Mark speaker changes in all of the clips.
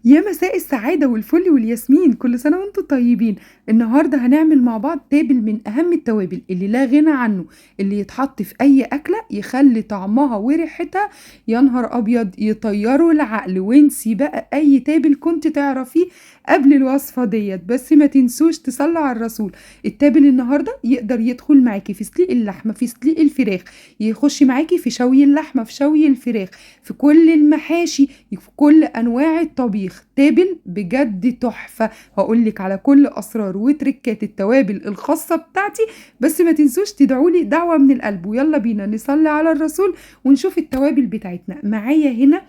Speaker 1: يا مساء السعادة والفل والياسمين، كل سنة وانتم طيبين. النهاردة هنعمل مع بعض تابل من أهم التوابل اللي لا غنى عنه، اللي يتحط في أي أكلة يخلي طعمها وريحتها يا نهار أبيض يطيروا العقل. وانسي بقى أي تابل كنت تعرفيه قبل الوصفة ديت، بس ما تنسوش تصلوا على الرسول. التابل النهاردة يقدر يدخل معاكي في سليق اللحمة، في سليق الفراخ، يخش معاكي في شوي اللحمة، في شوي الفراخ، في كل المحاشي، في كل انواع الطبيخ. تابل بجد تحفه. هقولك على كل اسرار وتركات التوابل الخاصه بتاعتي، بس ما تنسوش تدعولي دعوه من القلب. ويلا بينا نصلي على الرسول ونشوف التوابل بتاعتنا. معايا هنا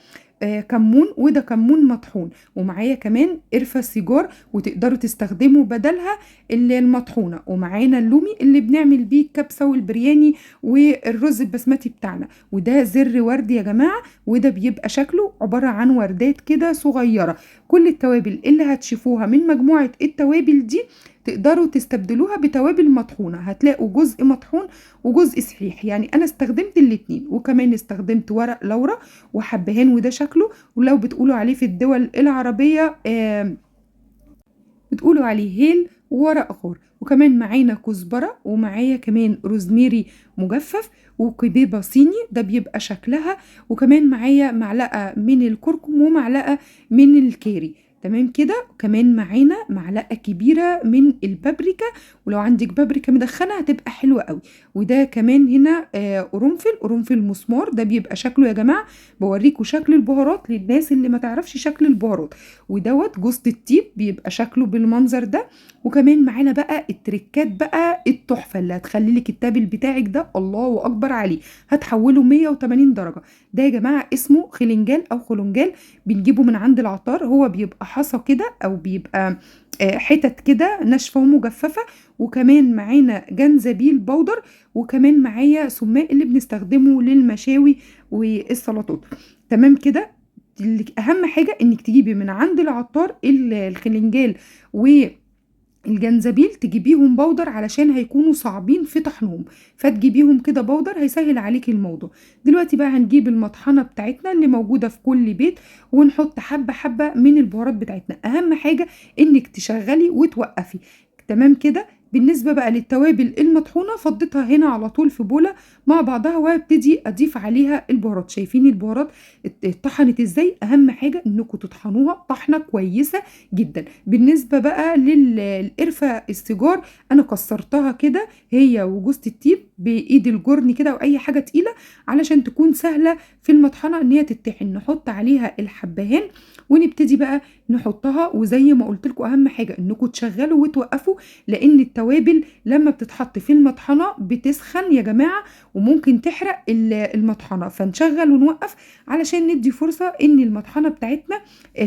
Speaker 1: كمون، وده كمون مطحون، ومعايا كمان قرفة سيجار وتقدروا تستخدموا بدلها اللي المطحونة، ومعانا اللومي اللي بنعمل بيه الكبسة والبرياني والرز البسمتي بتاعنا، وده زر ورد يا جماعة، وده بيبقى شكله عبارة عن وردات كده صغيرة. كل التوابل اللي هتشوفوها من مجموعة التوابل دي تقدروا تستبدلوها بتوابل مطحونة، هتلاقوا جزء مطحون وجزء صحيح. يعني انا استخدمت الاتنين، وكمان استخدمت ورق لورا وحبهان، وده شكله، ولو بتقولوا عليه في الدول العربية بتقولوا عليه هيل وورق غار. وكمان معانا كزبرة، ومعايا كمان روزميري مجفف، وكبيبة صيني ده بيبقى شكلها، وكمان معايا معلقة من الكركم ومعلقة من الكاري. تمام كده. كمان معانا معلقة كبيرة من البابريكا، ولو عندك بابريكا مدخنة هتبقى حلوة قوي. وده كمان هنا قرنفل مسمار، ده بيبقى شكله يا جماعة، بوريكوا شكل البهارات للناس اللي ما تعرفش شكل البهارات. ودوت جوز الطيب بيبقى شكله بالمنظر ده. وكمان معانا بقى التركات بقى التحفه اللي هتخلي لك التابل بتاعك ده الله اكبر عليه، هتحوله 180 درجه. ده يا جماعه اسمه خلنجال او خلنجال، بنجيبه من عند العطار. هو بيبقى حصى كده او بيبقى حتت كده ناشفه ومجففه. وكمان معانا جنزبيل بودر، وكمان معايا سماق اللي بنستخدمه للمشاوي والسلطات. تمام كده. اهم حاجه انك تجيبي من عند العطار الخلنجال والجنزبيل، تجيبيهم بودر علشان هيكونوا صعبين في طحنهم، فتجيبيهم كده بودر هيسهل عليكي الموضوع. دلوقتي بقى هنجيب المطحنه بتاعتنا اللي موجوده في كل بيت، ونحط حبه حبه من البهارات بتاعتنا. اهم حاجه انك تشغلي وتوقفي. تمام كده. بالنسبة بقى للتوابل المطحونة فضيتها هنا على طول في بولة مع بعضها، وابتدي اضيف عليها البهارات. شايفين البهارات اتطحنت ازاي؟ اهم حاجة انكم تطحنوها طحنة كويسة جدا. بالنسبة بقى للقرفة السيجار، انا كسرتها كده هي وجوز الطيب بايد الجرن كده، او اي حاجة تقيلة علشان تكون سهلة في المطحنة ان هي تتطحن. نحط عليها الحبهان ونبتدي بقى نحطها. وزي ما قلت لكم اهم حاجة انكم تشغلوا وتوقفوا، لان التوابل لما بتتحط في المطحنة بتسخن يا جماعة، وممكن تحرق المطحنة. فنشغل ونوقف علشان ندي فرصة ان المطحنة بتاعتنا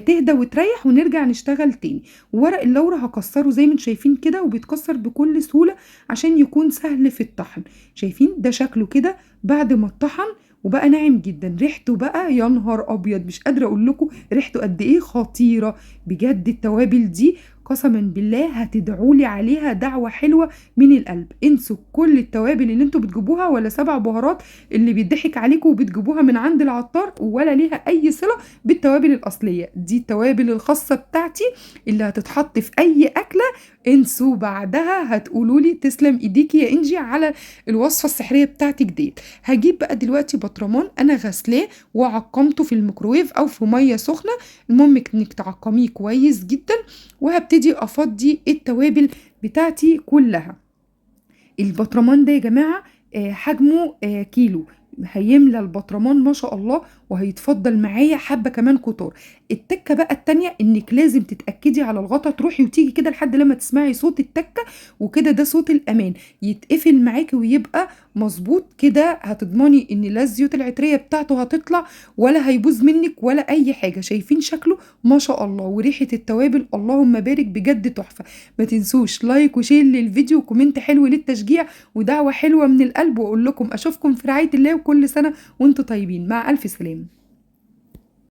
Speaker 1: تهدى وتريح، ونرجع نشتغل تاني. وورق اللورة هكسره زي ما انتم شايفين كده، وبيتكسر بكل سهولة عشان يكون سهل في الطحن. شايفين ده شكله كده بعد ما اتطحن وبقى ناعم جدا. ريحته بقى يا نهار ابيض، مش قادره اقول لكم ريحته قد ايه خطيره. بجد التوابل دي قسما بالله هتدعولي عليها دعوة حلوة من القلب. انسوا كل التوابل اللي انتوا بتجيبوها، ولا 7 بهارات اللي بيضحك عليكم وبتجيبوها من عند العطار، ولا ليها اي صلة بالتوابل الاصلية. دي التوابل الخاصة بتاعتي اللي هتتحط في اي اكلة. انسوا بعدها هتقولوا لي تسلم ايديكي يا انجي على الوصفة السحرية بتاعتك ديت. هجيب بقى دلوقتي بطرمان انا غسلاه وعقمته في الميكروويف او في مية سخنة. المهم انك تعقميه كويس جدا، وهبتدي افضي التوابل بتاعتي كلها. البطرمان ده يا جماعة حجمه كيلو، هيملى البطرمان ما شاء الله، وهيتفضل معايا حبة كمان كتار. التكة بقى التانية انك لازم تتأكدي على الغطا، تروحي وتيجي كده لحد لما تسمعي صوت التكة، وكده ده صوت الأمان، يتقفل معاكي ويبقى مظبوط كده. هتضمني ان لا الزيوت العطرية بتاعته هتطلع، ولا هيبوظ منك ولا اي حاجة. شايفين شكله ما شاء الله، وريحة التوابل اللهم بارك بجد تحفة. ما تنسوش لايك وشير للفيديو وكومنت حلو للتشجيع ودعوة حلوة من القلب، واقول لكم اشوفكم في رعاية الله، وكل سنة وانتم طيبين. مع الف سلامة.